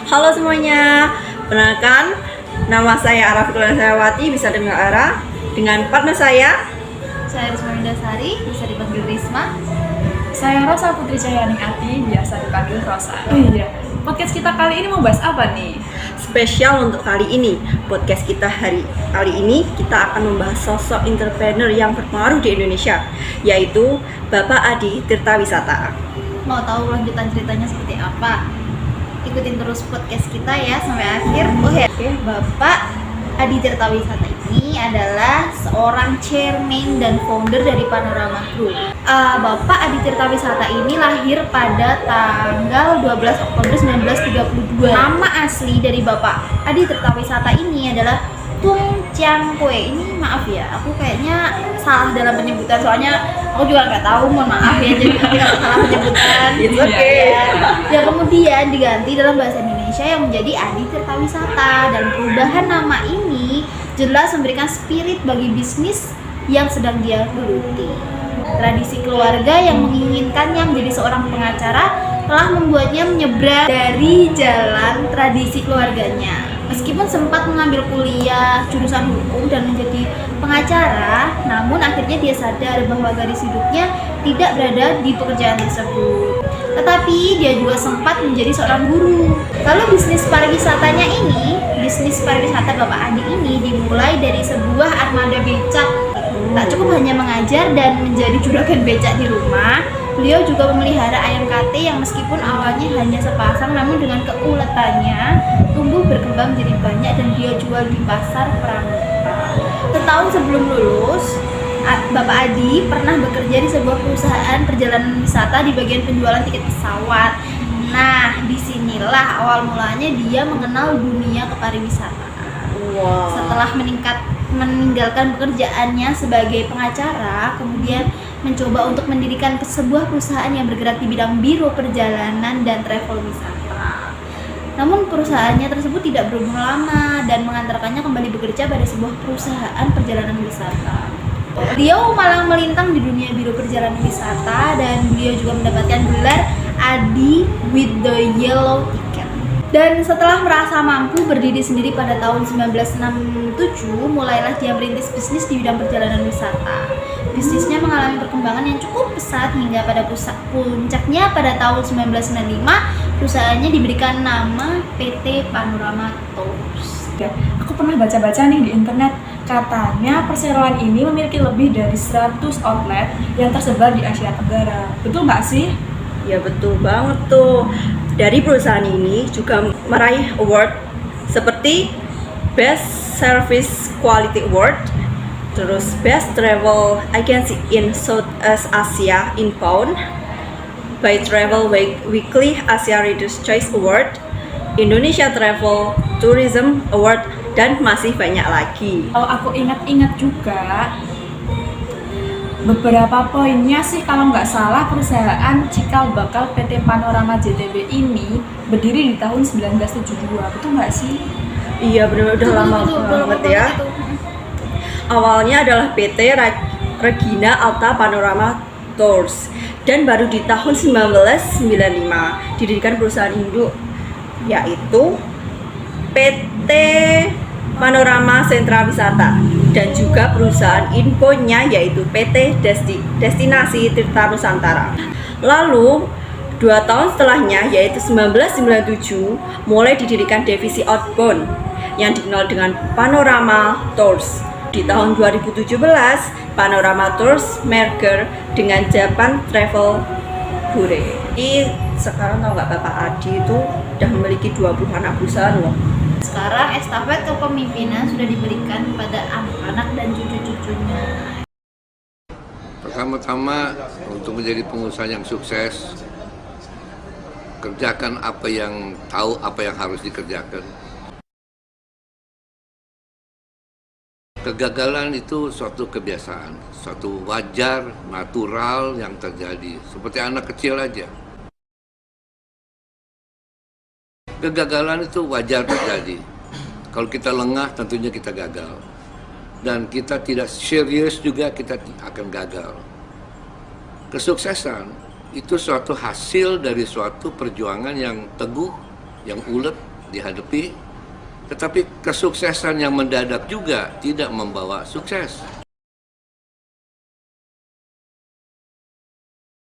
Halo semuanya, perkenalkan nama saya Ara Fitriawati, bisa dengar Ara, dengan partner saya. Saya Risma Windasari, bisa dipanggil Risma. Saya Rosa Putri Cahyaning Ati, biasa dipanggil Rosa. Oh iya, podcast kita kali ini mau bahas apa nih? Spesial untuk kali ini, podcast kita kali ini kita akan membahas sosok entrepreneur yang berpengaruh di Indonesia, yaitu Bapak Adi Tirtawisata. Mau tahu lanjutan ceritanya seperti apa? Ikutin terus podcast kita ya sampai akhir. Bapak Adi Tirtawisata ini adalah seorang chairman dan founder dari Panorama Group. Bapak Adi Tirtawisata ini lahir pada tanggal 12 Oktober 1932. Nama asli dari Bapak Adi Tirtawisata ini adalah Tung Chiang Kue. Ini maaf ya, aku kayaknya salah dalam penyebutan, soalnya aku juga nggak tahu, mohon maaf ya jadi kalau salah penyebutan. It's okay. Yang kemudian diganti dalam bahasa Indonesia yang menjadi Adi Tirtawisata, dan perubahan nama ini jelas memberikan spirit bagi bisnis yang sedang dia geluti. Tradisi keluarga yang menginginkannya menjadi seorang pengacara telah membuatnya menyeberang dari jalan tradisi keluarganya. Meskipun sempat mengambil kuliah jurusan hukum dan menjadi pengacara, namun akhirnya dia sadar bahwa garis hidupnya tidak berada di pekerjaan tersebut. Tetapi dia juga sempat menjadi seorang guru. Lalu bisnis pariwisatanya ini, bisnis pariwisata Bapak Adi ini dimulai dari sebuah armada becak. Tak cukup hanya mengajar dan menjadi juragan becak di rumah, beliau juga memelihara ayam kate yang meskipun awalnya hanya sepasang, namun dengan keuletannya tumbuh berkembang jadi banyak dan dia jual di pasar pramuka. Setahun sebelum lulus, Bapak Adi pernah bekerja di sebuah perusahaan perjalanan wisata di bagian penjualan tiket pesawat. Nah, disinilah awal mulanya dia mengenal dunia kepariwisataan. Wow. Setelah meninggalkan pekerjaannya sebagai pengacara, kemudian mencoba untuk mendirikan sebuah perusahaan yang bergerak di bidang biro perjalanan dan travel wisata. Namun perusahaannya tersebut tidak berumur lama dan mengantarkannya kembali bekerja pada sebuah perusahaan perjalanan wisata. Beliau malang melintang di dunia biro perjalanan wisata dan beliau juga mendapatkan gelar Adi with the Yellow Ticket. Dan setelah merasa mampu berdiri sendiri pada tahun 1967, mulailah dia merintis bisnis di bidang perjalanan wisata. Bisnisnya mengalami perkembangan yang cukup pesat hingga pada puncaknya pada tahun 1995, perusahaannya diberikan nama PT Panorama Tours. Aku pernah baca-baca nih di internet, katanya perseroan ini memiliki lebih dari 100 outlet yang tersebar di Asia Tenggara. Betul nggak sih? Ya betul banget tuh. Dari perusahaan ini juga meraih award seperti Best Service Quality Award, terus Best Travel Agency in Southeast Asia Inbound by Travel Weekly Asia Readers' Choice Award, Indonesia Travel Tourism Award, dan masih banyak lagi. Kalau aku ingat-ingat juga, beberapa poinnya sih kalau nggak salah perusahaan cikal bakal PT Panorama JTB ini berdiri di tahun 1972, betul nggak sih? Iya benar, udah lama banget ya. Awalnya adalah PT Regina Alta Panorama Tours dan baru di tahun 1995 didirikan perusahaan induk yaitu PT Panorama Sentra Wisata, dan juga perusahaan infonya yaitu PT Destinasi Tirta Nusantara. Lalu 2 tahun setelahnya yaitu 1997 mulai didirikan divisi outbound yang dikenal dengan Panorama Tours. Di tahun 2017 Panorama Tours merger dengan Japan Travel Bureau. Jadi sekarang tahu nggak Bapak Adi itu udah memiliki 20 anak perusahaan loh. Sekarang estafet kepemimpinan sudah diberikan kepada anak-anak dan cucu-cucunya. Pertama-tama, untuk menjadi pengusaha yang sukses, kerjakan apa yang tahu, apa yang harus dikerjakan. Kegagalan itu suatu kebiasaan, suatu wajar, natural yang terjadi. Seperti anak kecil aja. Kegagalan itu wajar terjadi. Kalau kita lengah, tentunya kita gagal. Dan kita tidak serius juga, kita akan gagal. Kesuksesan itu suatu hasil dari suatu perjuangan yang teguh, yang ulet, dihadapi, tetapi kesuksesan yang mendadak juga tidak membawa sukses.